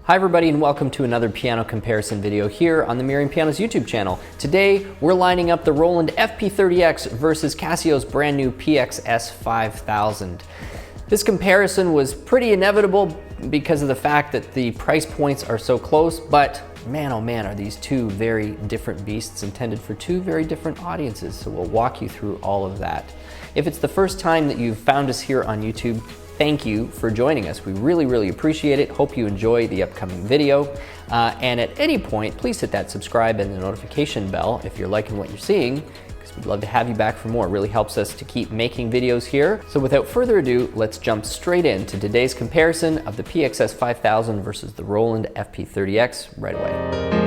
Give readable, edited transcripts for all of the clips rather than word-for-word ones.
Hi everybody and welcome to another piano comparison video here on the Merriam Pianos YouTube channel. Today we're lining up the Roland FP30X versus Casio's brand new PX-S5000. This comparison was pretty inevitable because of the fact that the price points are so close, but man oh man are these two very different beasts intended for two very different audiences, so we'll walk you through all of that. If it's the first time that you've found us here on YouTube, thank you for joining us. We really appreciate it. Hope you enjoy the upcoming video. And at any point, please hit that subscribe and the notification bell if you're liking what you're seeing, because we'd love to have you back for more. It really helps us to keep making videos here. So without further ado, let's jump straight into today's comparison of the PX-S5000 versus the Roland FP30X right away.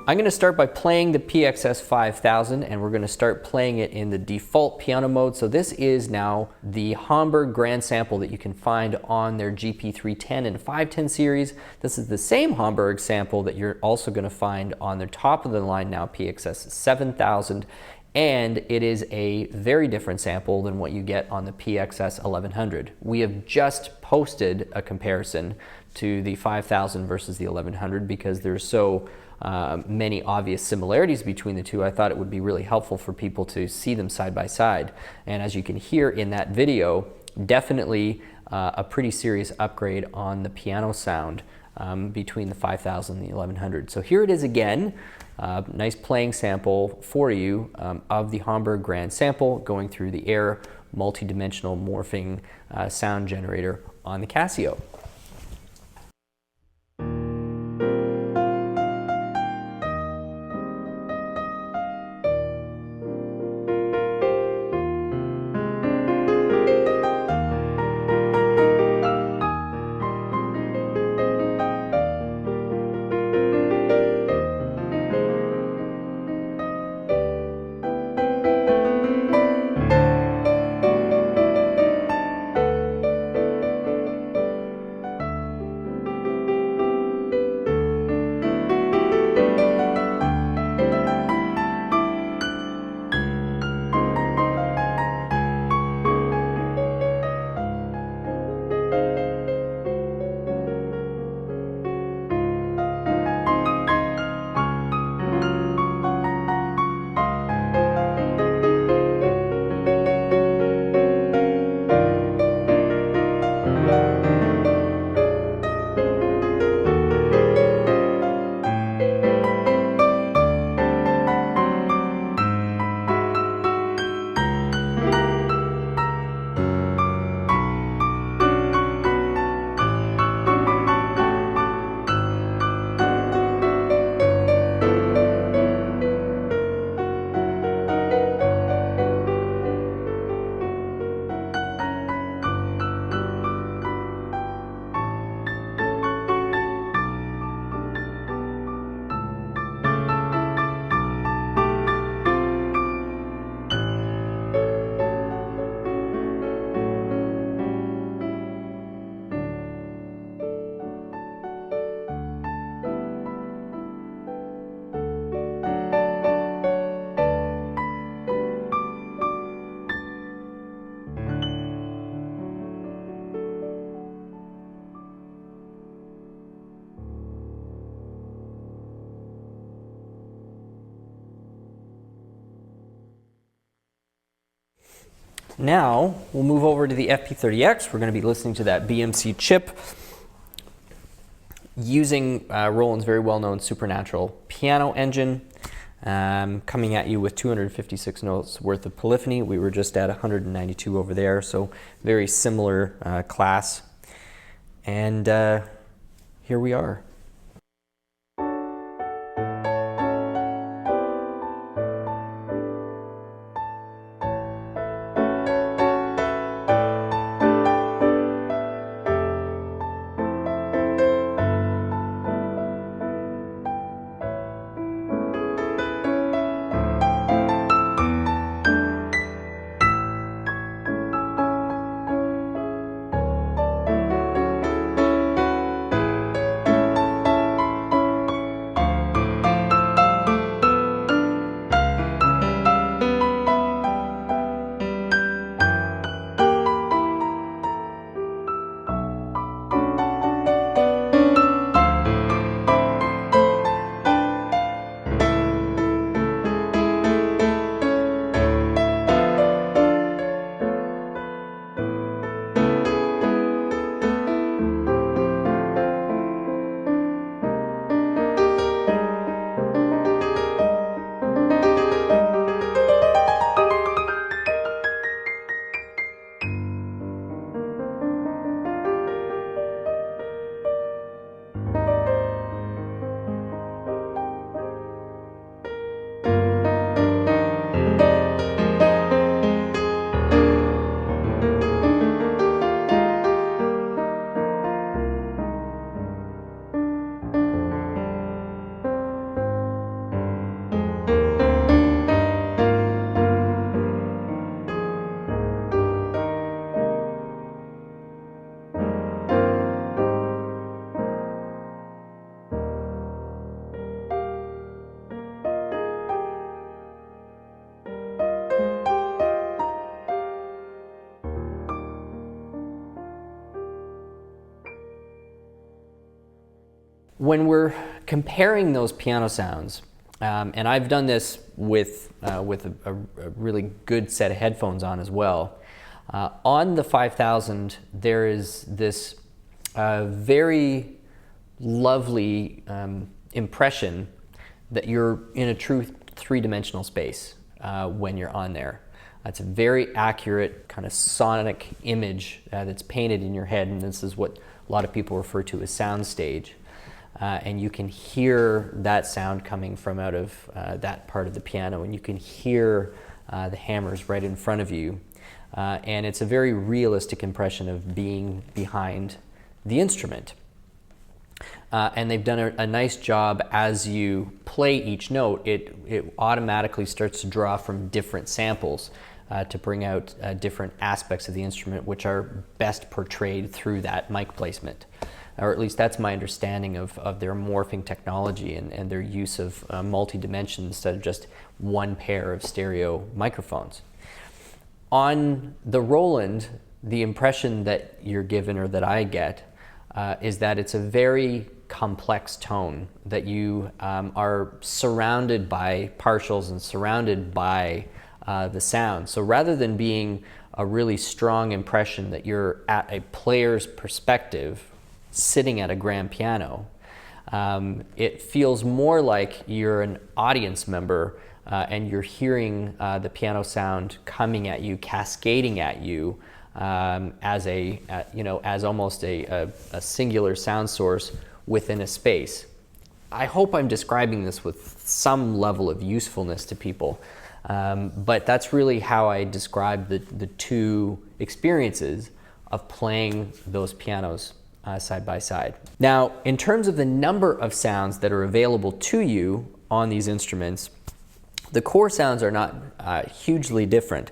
I'm going to start by playing the PX-S5000, and we're going to start playing it in the default piano mode. So this is now the Hamburg grand sample that you can find on their GP310 and 510 series. This is the same Hamburg sample that you're also going to find on their top of the line now PX-S7000, and it is a very different sample than what you get on the PX-S1100. We have just posted a comparison to the 5000 versus the 1100 because there's so many obvious similarities between the two. I thought it would be really helpful for people to see them side by side. And as you can hear in that video, definitely a pretty serious upgrade on the piano sound between the 5000 and the 1100. So here it is again, nice playing sample for you of the Hamburg grand sample going through the air multi-dimensional morphing sound generator on the Casio. Now we'll move over to the FP30X. We're going to be listening to that BMC chip using Roland's very well-known Supernatural piano engine, coming at you with 256 notes worth of polyphony. We were just at 192 over there, so very similar class. And here we are. When we're comparing those piano sounds, and I've done this with a really good set of headphones on as well. On the 5000, there is this very lovely impression that you're in a true three-dimensional space when you're on there. It's a very accurate kind of sonic image that's painted in your head, and this is what a lot of people refer to as soundstage. And you can hear that sound coming from out of that part of the piano, and you can hear the hammers right in front of you. And it's a very realistic impression of being behind the instrument. And they've done a nice job as you play each note. It automatically starts to draw from different samples to bring out different aspects of the instrument, which are best portrayed through that mic placement. Or at least that's my understanding of their morphing technology and their use of multi-dimension instead of just one pair of stereo microphones. On the Roland, the impression that you're given, or that I get, is that it's a very complex tone, that you are surrounded by partials and surrounded by the sound. So rather than being a really strong impression that you're at a player's perspective sitting at a grand piano, it feels more like you're an audience member and you're hearing the piano sound coming at you, cascading at you as almost a singular sound source within a space. I hope I'm describing this with some level of usefulness to people, but that's really how I describe the two experiences of playing those pianos side by side. Now, in terms of the number of sounds that are available to you on these instruments, the core sounds are not hugely different,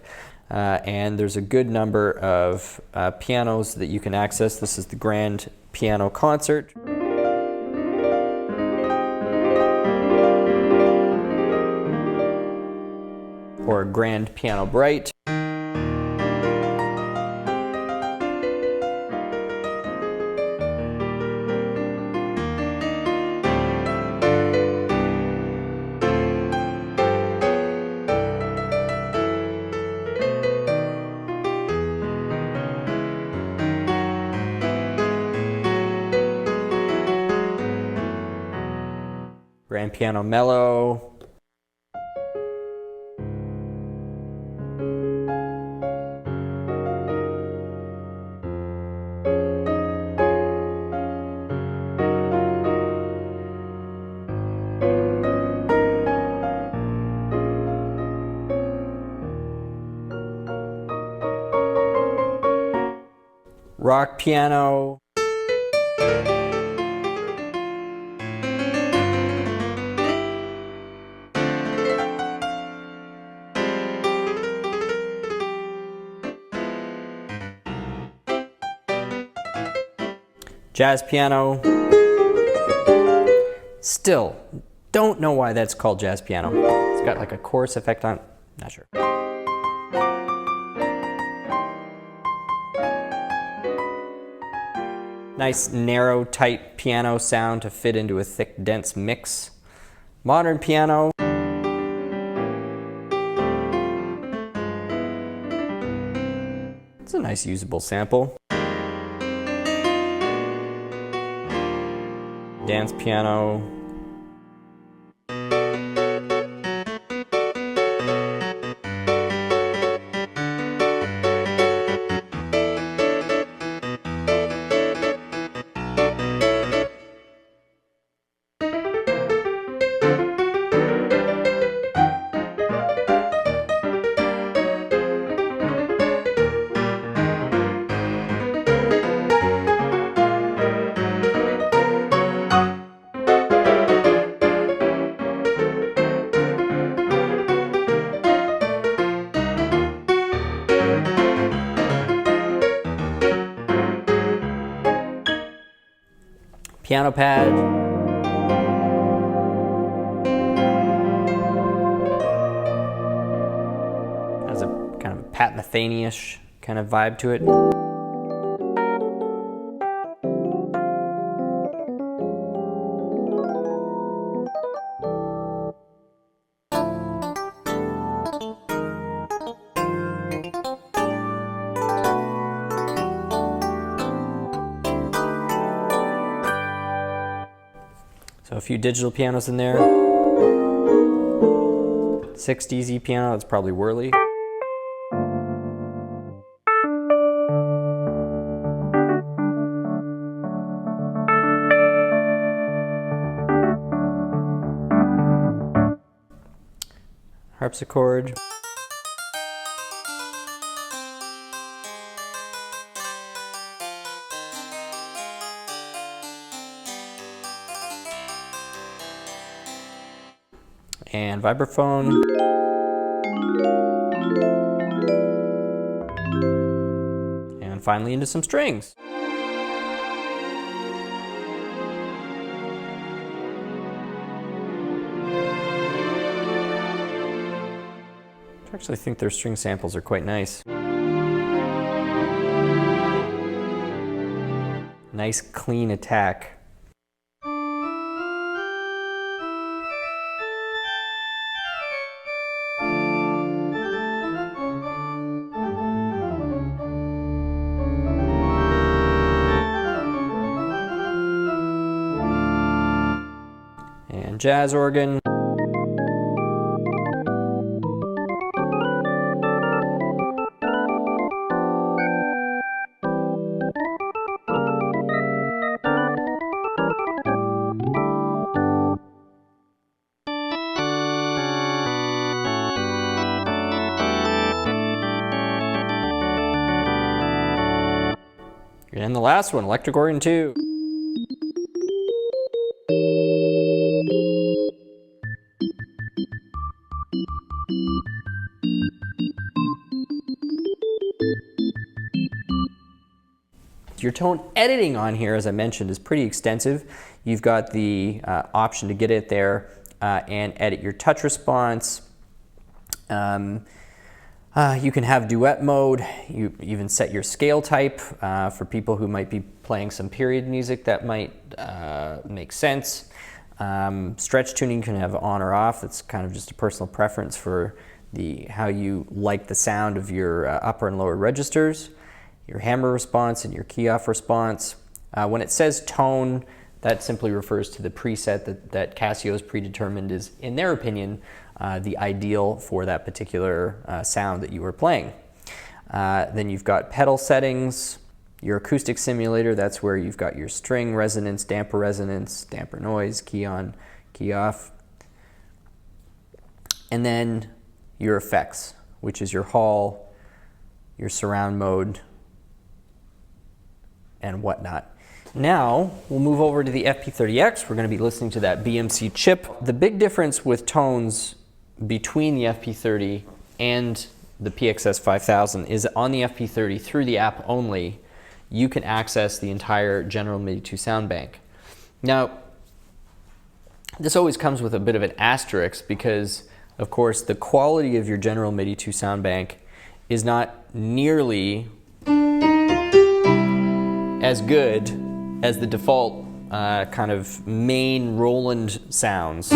and there's a good number of pianos that you can access. This is the Grand Piano Concert. Or Grand Piano Bright. Grand Piano Mellow. Rock Piano. Jazz piano. Still, don't know why that's called jazz piano. It's got like a chorus effect on it. Not sure. Nice narrow, tight piano sound to fit into a thick, dense mix. Modern piano. It's a nice usable sample. Dance piano. Piano pad. Has a kind of a Pat Metheny-ish kind of vibe to it. So a few digital pianos in there. 60s E piano, that's probably whirly. Harpsichord. And vibraphone. And finally into some strings. I actually think their string samples are quite nice. Nice clean attack. And jazz organ. And the last one, electric organ 2. Your tone editing on here, as I mentioned, is pretty extensive. You've got the option to get it there and edit your touch response. You can have duet mode. You even set your scale type for people who might be playing some period music that might make sense. Stretch tuning you can have on or off. It's kind of just a personal preference for how you like the sound of your upper and lower registers. Your hammer response and your key off response. When it says tone, that simply refers to the preset that Casio's predetermined is, in their opinion, the ideal for that particular sound that you were playing. Then you've got pedal settings, your acoustic simulator, that's where you've got your string resonance, damper noise, key on, key off. And then your effects, which is your hall, your surround mode, and whatnot. Now, we'll move over to the FP30X. We're going to be listening to that BMC chip. The big difference with tones between the FP30 and the PX-S5000 is on the FP30, through the app only, you can access the entire General MIDI 2 sound bank. Now, this always comes with a bit of an asterisk because, of course, the quality of your General MIDI 2 sound bank is not nearly as good as the default kind of main Roland sounds.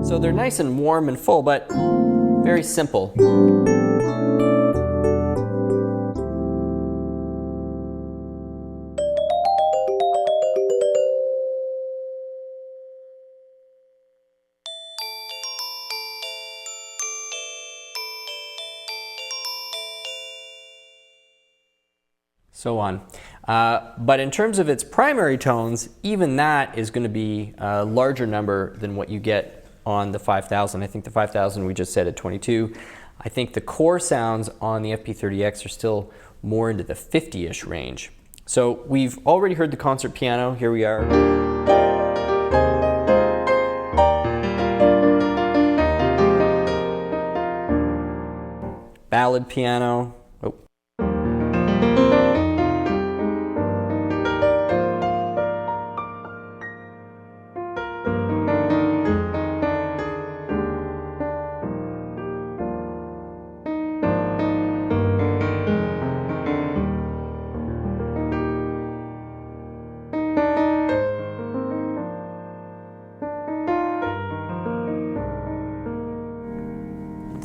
So they're nice and warm and full, but very simple. So on. But in terms of its primary tones, even that is going to be a larger number than what you get on the 5000. I think the 5000 we just said at 22. I think the core sounds on the FP30X are still more into the 50-ish range. So we've already heard the concert piano. Here we are. Ballad piano. Oh.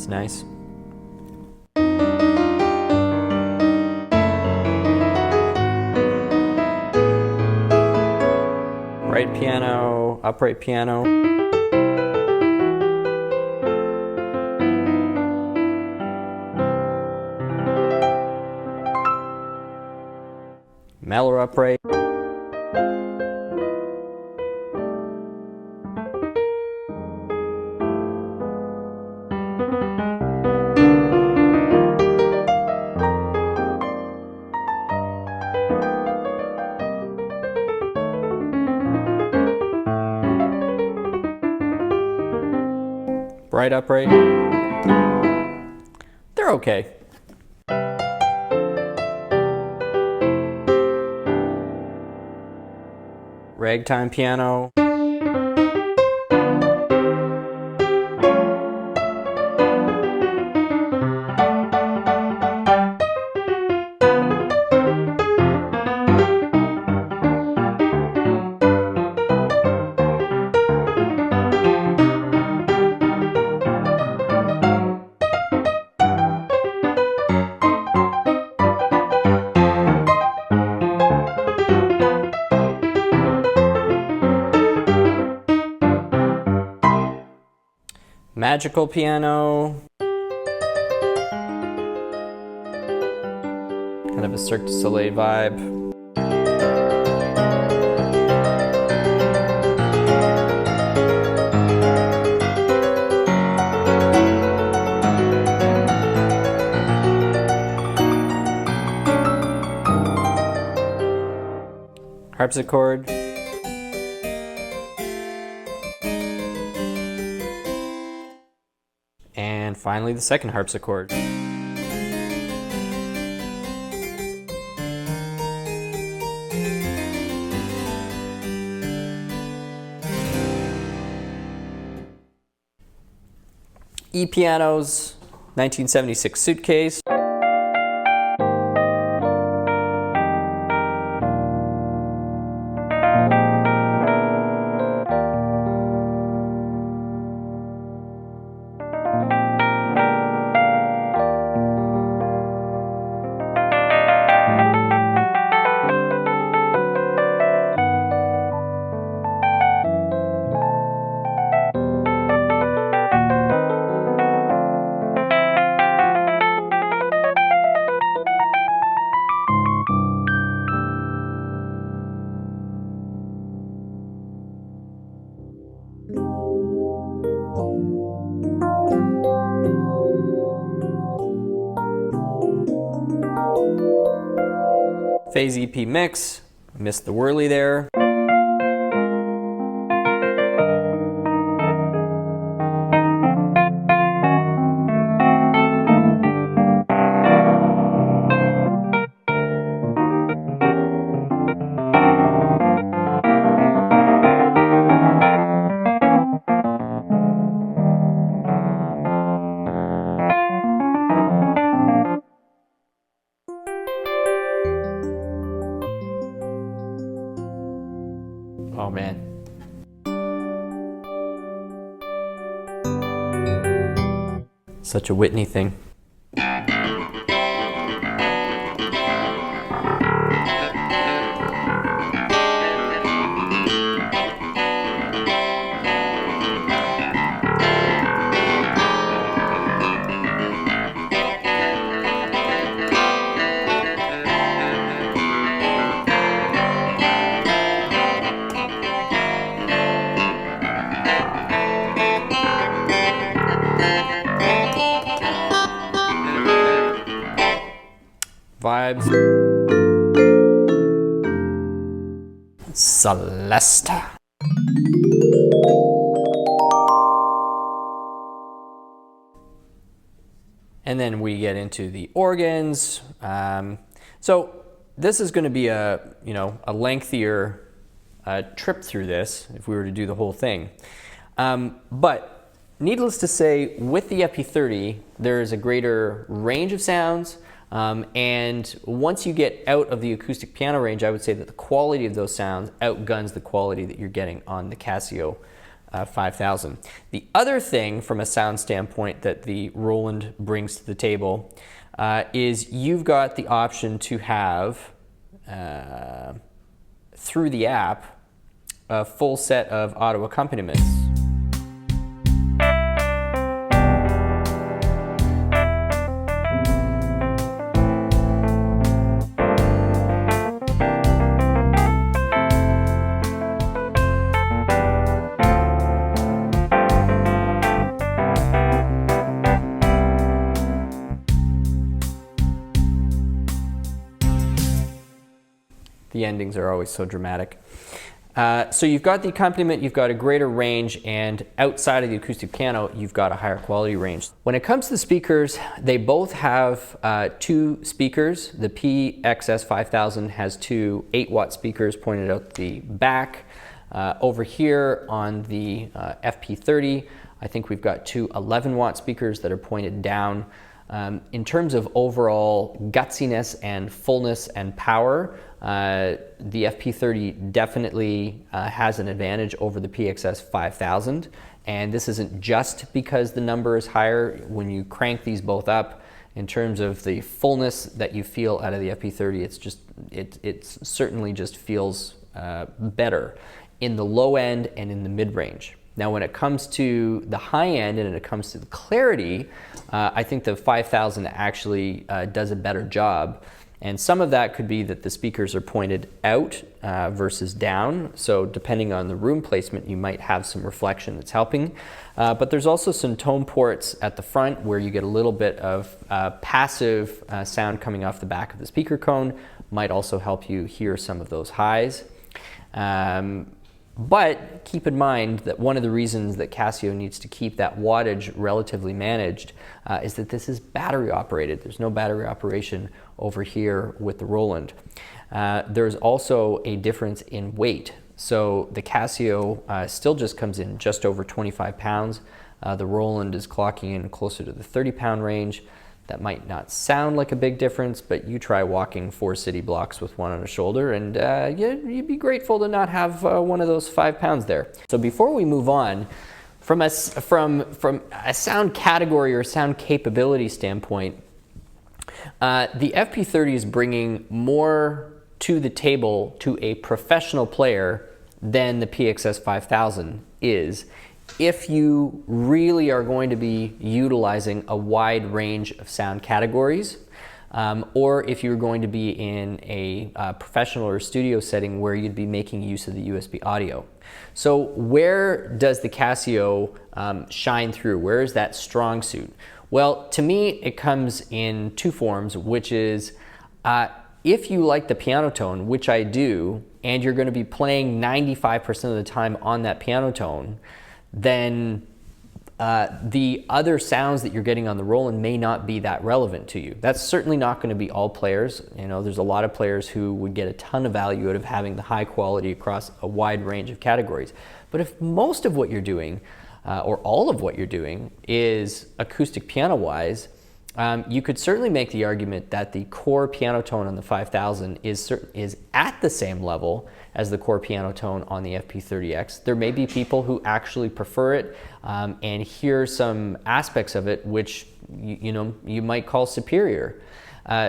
Sounds nice. Right piano, upright piano. Mellow upright. Right upright. They're okay. Ragtime piano. Magical piano. Kind of a Cirque du Soleil vibe. Harpsichord. And finally, the second harpsichord. E-pianos, 1976 suitcase. Phase EP mix, missed the whirly there. Oh man. Such a Whitney thing. Vibes. Celeste. And then we get into the organs. So this is going to be a lengthier trip through this if we were to do the whole thing. But needless to say, with the FP30, there is a greater range of sounds. And once you get out of the acoustic piano range, I would say that the quality of those sounds outguns the quality that you're getting on the Casio 5000. The other thing from a sound standpoint that the Roland brings to the table is you've got the option to have, through the app, a full set of auto accompaniments. The endings are always so dramatic. So you've got the accompaniment, you've got a greater range, and outside of the acoustic piano, you've got a higher quality range. When it comes to the speakers, they both have two speakers. The PX-S5000 has two 8-watt speakers pointed out the back. Over here on the FP30, I think we've got two 11-watt speakers that are pointed down. In terms of overall gutsiness and fullness and power, the FP30 definitely has an advantage over the PX-S5000, and this isn't just because the number is higher. When you crank these both up, in terms of the fullness that you feel out of the FP30, it certainly just feels better in the low end and in the mid-range. Now, when it comes to the high end and when it comes to the clarity, I think the 5000 actually does a better job. And some of that could be that the speakers are pointed out versus down. So depending on the room placement, you might have some reflection that's helping. But there's also some tone ports at the front where you get a little bit of passive sound coming off the back of the speaker cone. Might also help you hear some of those highs. But keep in mind that one of the reasons that Casio needs to keep that wattage relatively managed is that this is battery operated. There's no battery operation over here with the Roland. There's also a difference in weight. So the Casio still just comes in just over 25 pounds. The Roland is clocking in closer to the 30-pound range. That might not sound like a big difference, but you try walking 4 city blocks with one on a shoulder and you'd be grateful to not have one of those 5 pounds there. So before we move on, from a sound category or sound capability standpoint, the FP30 is bringing more to the table to a professional player than the PX-S5000 is, if you really are going to be utilizing a wide range of sound categories, or if you're going to be in a professional or studio setting where you'd be making use of the USB audio. So where does the Casio shine through? Where is that strong suit? Well, to me, it comes in two forms, which is if you like the piano tone, which I do, and you're going to be playing 95% of the time on that piano tone, then the other sounds that you're getting on the Roland may not be that relevant to you. That's certainly not going to be all players. You know, there's a lot of players who would get a ton of value out of having the high quality across a wide range of categories. But if most of what you're doing, or all of what you're doing, is acoustic piano-wise, you could certainly make the argument that the core piano tone on the 5000 is at the same level as the core piano tone on the FP30X. There may be people who actually prefer it and hear some aspects of it which you might call superior.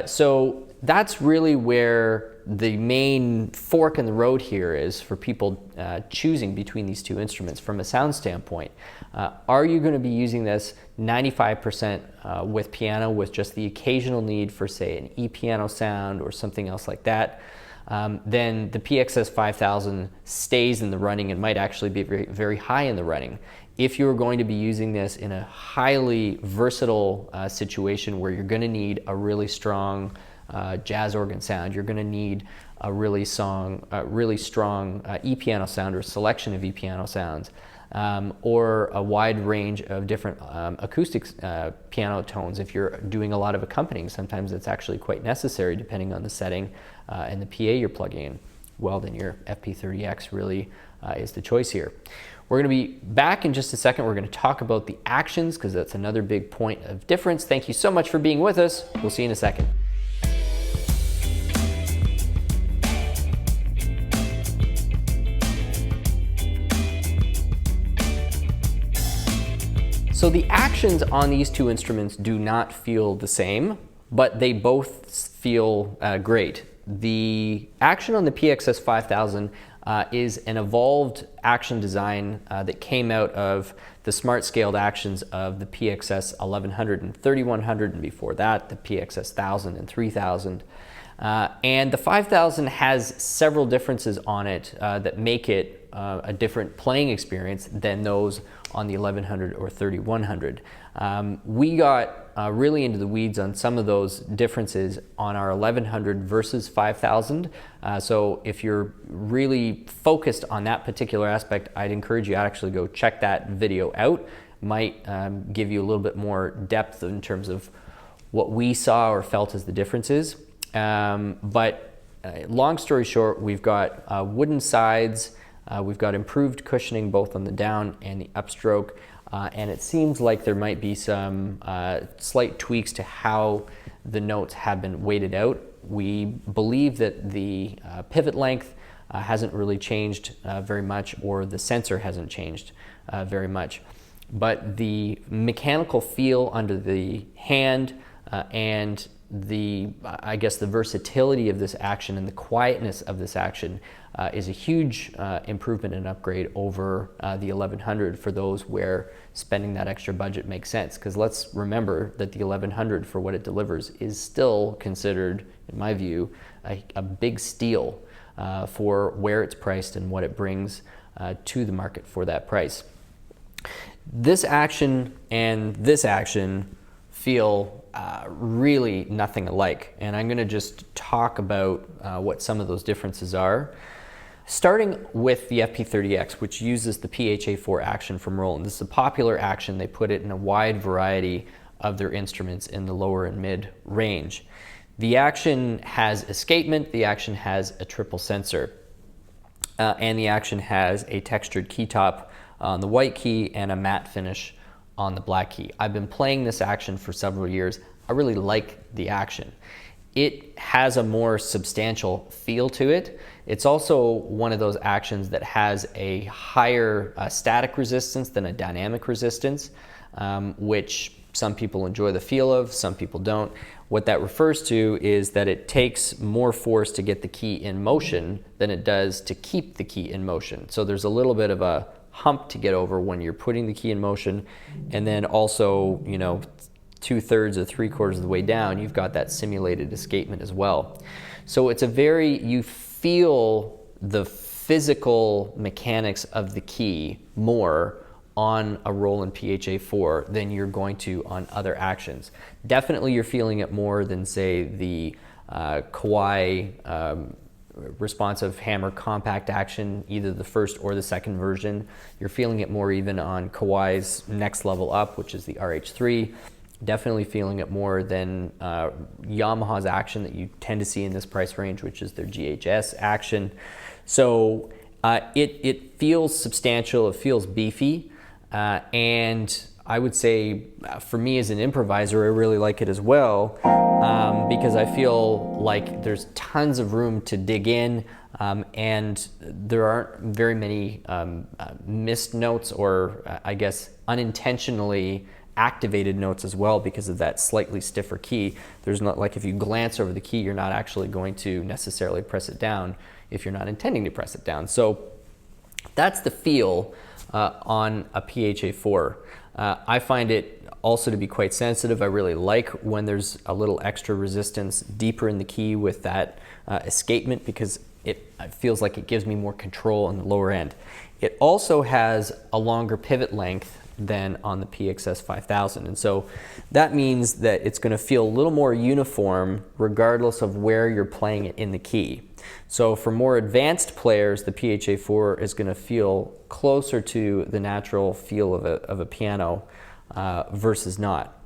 So that's really where the main fork in the road here is for people choosing between these two instruments from a sound standpoint. Are you going to be using this 95% with piano with just the occasional need for, say, an E-piano sound or something else like that? Then the PX-S5000 stays in the running and might actually be very, very high in the running. If you're going to be using this in a highly versatile situation where you're going to need a really strong jazz organ sound, you're going to need a really strong E-piano sound or selection of E-piano sounds, or a wide range of different acoustic piano tones. If you're doing a lot of accompanying, sometimes it's actually quite necessary depending on the setting and the PA you're plugging in. Well, then your FP30X really is the choice here. We're going to be back in just a second. We're going to talk about the actions because that's another big point of difference. Thank you so much for being with us. We'll see you in a second. So the actions on these two instruments do not feel the same, but they both feel great. The action on the PX-S5000 is an evolved action design that came out of the smart scaled actions of the PX-S1100 and 3100, and before that the PX-S1000 and 3000. And the 5000 has several differences on it that make it a different playing experience than those on the 1100 or 3100. We got really into the weeds on some of those differences on our 1100 versus 5000. So if you're really focused on that particular aspect, I'd encourage you to actually go check that video out. Might give you a little bit more depth in terms of what we saw or felt as the differences. But long story short, we've got wooden sides, we've got improved cushioning both on the down and the upstroke, and it seems like there might be some slight tweaks to how the notes have been weighted out. We believe that the pivot length hasn't really changed very much, or the sensor hasn't changed very much. But the mechanical feel under the hand and I guess the versatility of this action and the quietness of this action is a huge improvement and upgrade over the 1100 for those where spending that extra budget makes sense. Because let's remember that the 1100, for what it delivers, is still considered, in my view, a big steal for where it's priced and what it brings to the market for that price. This action and this action feel really nothing alike, and I'm going to just talk about what some of those differences are. Starting with the FP30X, which uses the PHA4 action from Roland. This is a popular action. They put it in a wide variety of their instruments in the lower and mid range. The action has escapement, the action has a triple sensor, and the action has a textured key top on the white key and a matte finish on the black key. I've been playing this action for several years. I really like the action. It has a more substantial feel to it. It's also one of those actions that has a higher static resistance than a dynamic resistance, which some people enjoy the feel of, some people don't. What that refers to is that it takes more force to get the key in motion than it does to keep the key in motion. So there's a little bit of a hump to get over when you're putting the key in motion, and then also, you know, 2/3 or 3/4 of the way down, you've got that simulated escapement as well. So it's you feel the physical mechanics of the key more on a Roland PHA4 than you're going to on other actions. Definitely you're feeling it more than, say, the Kawai responsive hammer compact action, either the first or the second version. You're feeling it more even on Kawai's next level up, which is the RH3. Definitely feeling it more than Yamaha's action that you tend to see in this price range, which is their GHS action. So it feels substantial, it feels beefy, and I would say for me as an improviser, I really like it as well, because I feel like there's tons of room to dig in, and there aren't very many missed notes, or I guess unintentionally activated notes as well, because of that slightly stiffer key. There's not, like, if you glance over the key, you're not actually going to necessarily press it down if you're not intending to press it down. So that's the feel on a PHA4. I find it also to be quite sensitive. I really like when there's a little extra resistance deeper in the key with that escapement, because it feels like it gives me more control on the lower end. It also has a longer pivot length than on the PX-S5000, and so that means that it's going to feel a little more uniform regardless of where you're playing it in the key. So for more advanced players, the PHA4 is going to feel closer to the natural feel of a piano versus not.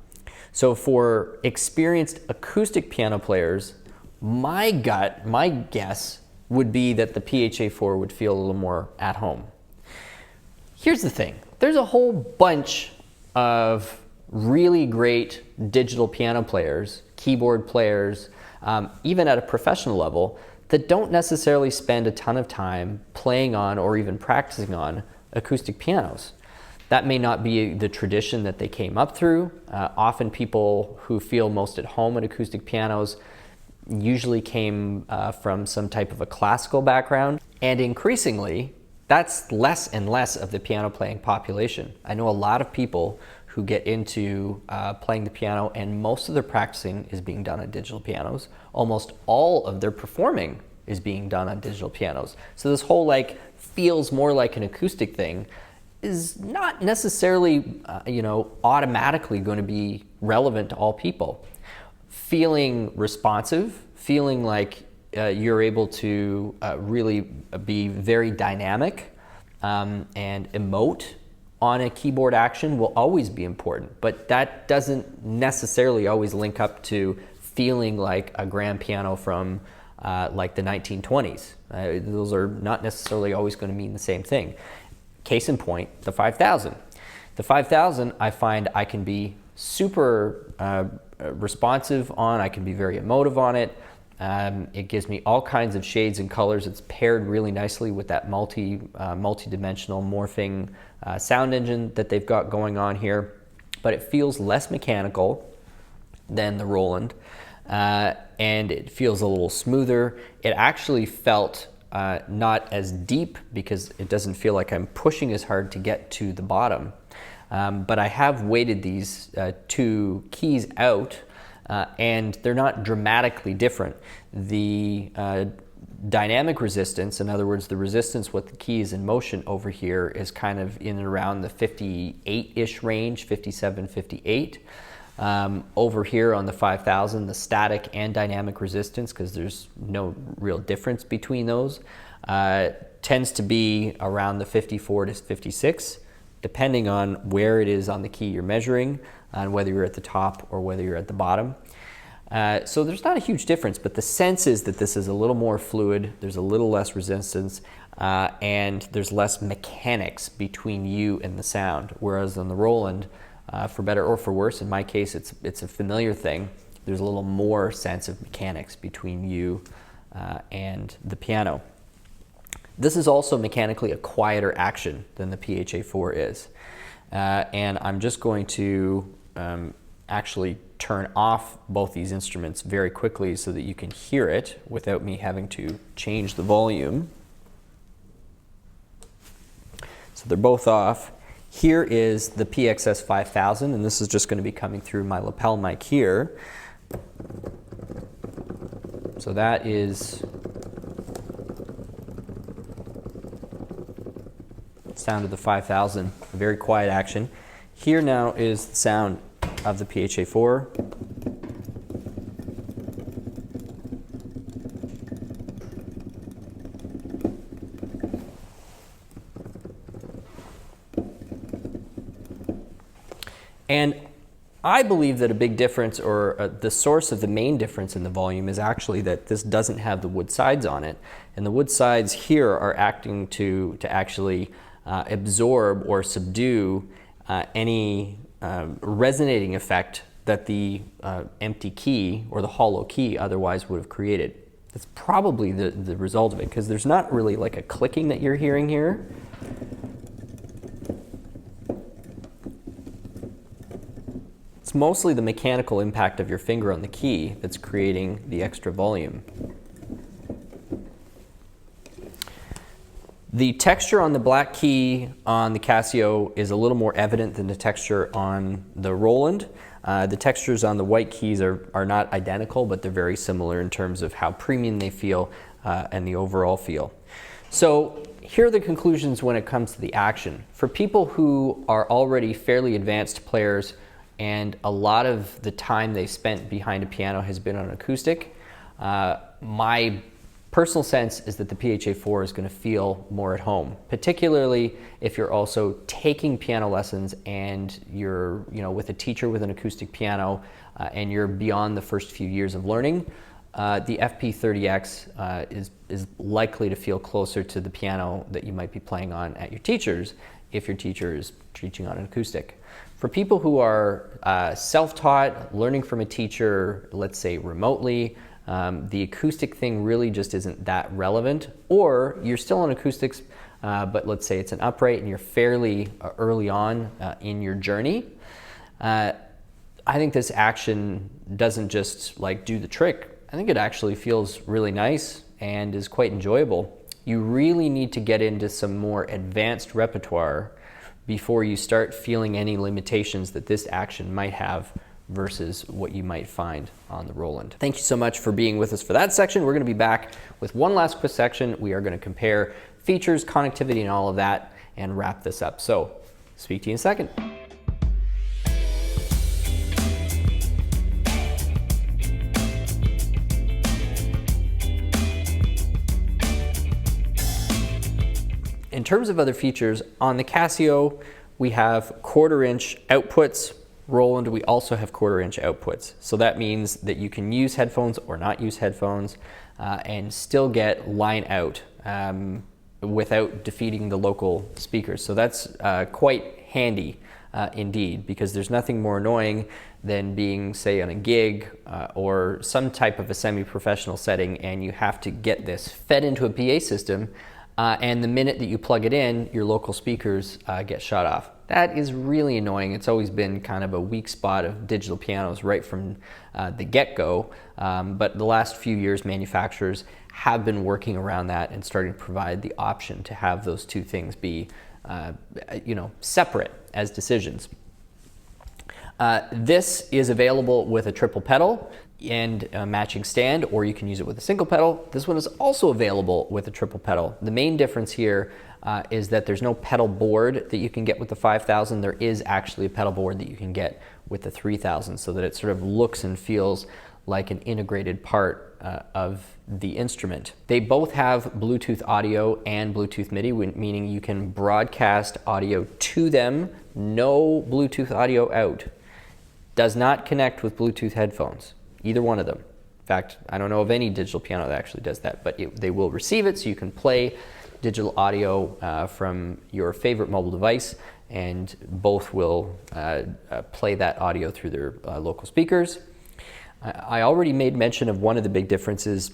So for experienced acoustic piano players, my guess would be that the PHA4 would feel a little more at home. Here's the thing. There's a whole bunch of really great digital piano players, keyboard players, even at a professional level, that don't necessarily spend a ton of time playing on or even practicing on acoustic pianos. That may not be the tradition that they came up through. Often people who feel most at home at acoustic pianos usually came from some type of a classical background. And increasingly, that's less and less of the piano playing population. I know a lot of people who get into playing the piano, and most of their practicing is being done on digital pianos. Almost all of their performing is being done on digital pianos. So this whole like feels more like an acoustic thing is not necessarily automatically going to be relevant to all people. Feeling responsive, feeling like you're able to really be very dynamic and emote on a keyboard action will always be important, but that doesn't necessarily always link up to feeling like a grand piano from like the 1920s. Those are not necessarily always going to mean the same thing. Case in point, the 5000. The 5000, I find I can be super responsive on, I can be very emotive on it. It gives me all kinds of shades and colors. It's paired really nicely with that multi-dimensional morphing sound engine that they've got going on here, but it feels less mechanical than the Roland, and it feels a little smoother. It actually felt not as deep because it doesn't feel like I'm pushing as hard to get to the bottom. But I have weighted these two keys out, and they're not dramatically different. The dynamic resistance, in other words, the resistance with the keys in motion over here, is kind of in and around the 58-ish range, 57, 58. Over here on the 5000, the static and dynamic resistance, because there's no real difference between those, tends to be around the 54 to 56, depending on where it is on the key you're measuring, and whether you're at the top or whether you're at the bottom. So there's not a huge difference, but the sense is that this is a little more fluid, there's a little less resistance, and there's less mechanics between you and the sound, whereas on the Roland, for better or for worse, in my case, it's a familiar thing. There's a little more sense of mechanics between you and the piano. This is also mechanically a quieter action than the PHA-4 is. And I'm just going to actually turn off both these instruments very quickly so that you can hear it without me having to change the volume. So they're both off. Here is the PX-S5000, and this is just going to be coming through my lapel mic here. So that is the sound of the 5000, a very quiet action. Here now is the sound of the PHA-4. And I believe that a big difference, or the source of the main difference in the volume, is actually that this doesn't have the wood sides on it. And the wood sides here are acting to actually absorb or subdue any resonating effect that the empty key or the hollow key otherwise would have created. That's probably the result of it, because there's not really like a clicking that you're hearing here. It's mostly the mechanical impact of your finger on the key that's creating the extra volume. The texture on the black key on the Casio is a little more evident than the texture on the Roland. The textures on the white keys are not identical, but they're very similar in terms of how premium they feel and the overall feel. So here are the conclusions when it comes to the action. For people who are already fairly advanced players and a lot of the time they've spent behind a piano has been on acoustic, my personal sense is that the PHA-4 is going to feel more at home, particularly if you're also taking piano lessons and you're with a teacher with an acoustic piano and you're beyond the first few years of learning. The FP-30X is likely to feel closer to the piano that you might be playing on at your teacher's if your teacher is teaching on an acoustic. For people who are self-taught, learning from a teacher, let's say remotely, the acoustic thing really just isn't that relevant, or you're still on acoustics but let's say it's an upright and you're fairly early on in your journey, I think this action doesn't just like do the trick. I think it actually feels really nice and is quite enjoyable. You really need to get into some more advanced repertoire before you start feeling any limitations that this action might have versus what you might find on the Roland. Thank you so much for being with us for that section. We're going to be back with one last quick section. We are going to compare features, connectivity, and all of that and wrap this up. So, speak to you in a second. In terms of other features, on the Casio, we have 1/4-inch outputs. Roland, we also have 1/4-inch outputs. So that means that you can use headphones or not use headphones and still get line out without defeating the local speakers. So that's quite handy indeed, because there's nothing more annoying than being, say, on a gig or some type of a semi-professional setting, and you have to get this fed into a PA system, and the minute that you plug it in, your local speakers get shut off. That is really annoying. It's always been kind of a weak spot of digital pianos right from the get-go, but the last few years manufacturers have been working around that and starting to provide the option to have those two things be separate as decisions. This is available with a triple pedal and a matching stand, or you can use it with a single pedal. This one is also available with a triple pedal. The main difference here is that there's no pedal board that you can get with the 5000. There is actually a pedal board that you can get with the 3000, so that it sort of looks and feels like an integrated part of the instrument. They both have Bluetooth audio and Bluetooth MIDI, meaning you can broadcast audio to them. No Bluetooth audio out. Does not connect with Bluetooth headphones, either one of them. In fact, I don't know of any digital piano that actually does that, but they will receive it, so you can play digital audio from your favorite mobile device, and both will play that audio through their local speakers. I already made mention of one of the big differences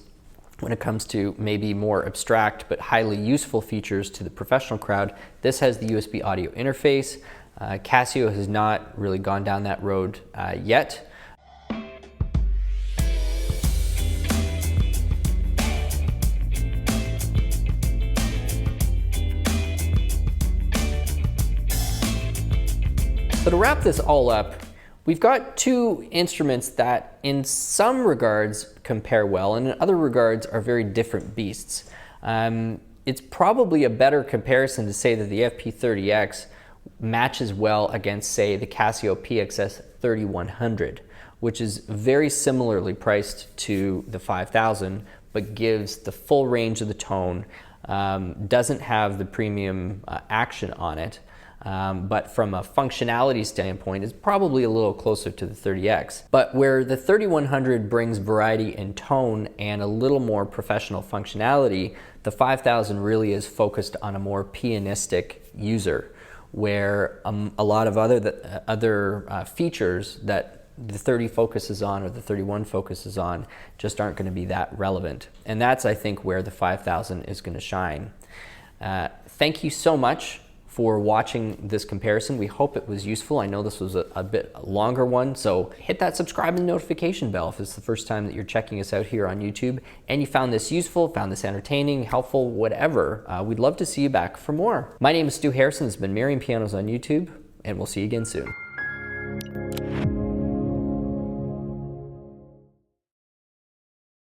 when it comes to maybe more abstract but highly useful features to the professional crowd. This has the USB audio interface. Casio has not really gone down that road yet. So to wrap this all up, we've got two instruments that in some regards compare well and in other regards are very different beasts. It's probably a better comparison to say that the FP30X matches well against, say, the Casio PX-S5100, which is very similarly priced to the 5000, but gives the full range of the tone, doesn't have the premium action on it, but from a functionality standpoint is probably a little closer to the 30X. But where the 3100 brings variety in tone and a little more professional functionality, the 5000 really is focused on a more pianistic user, where a lot of other features that the 30 focuses on or the 31 focuses on just aren't going to be that relevant. And that's, I think, where the 5000 is going to shine. Thank you so much for watching this comparison. We hope it was useful. I know this was a bit longer one, so hit that subscribe and notification bell if it's the first time that you're checking us out here on YouTube and you found this useful, found this entertaining, helpful, whatever. We'd love to see you back for more. My name is Stu Harrison. This has been Merriam Pianos on YouTube, and we'll see you again soon.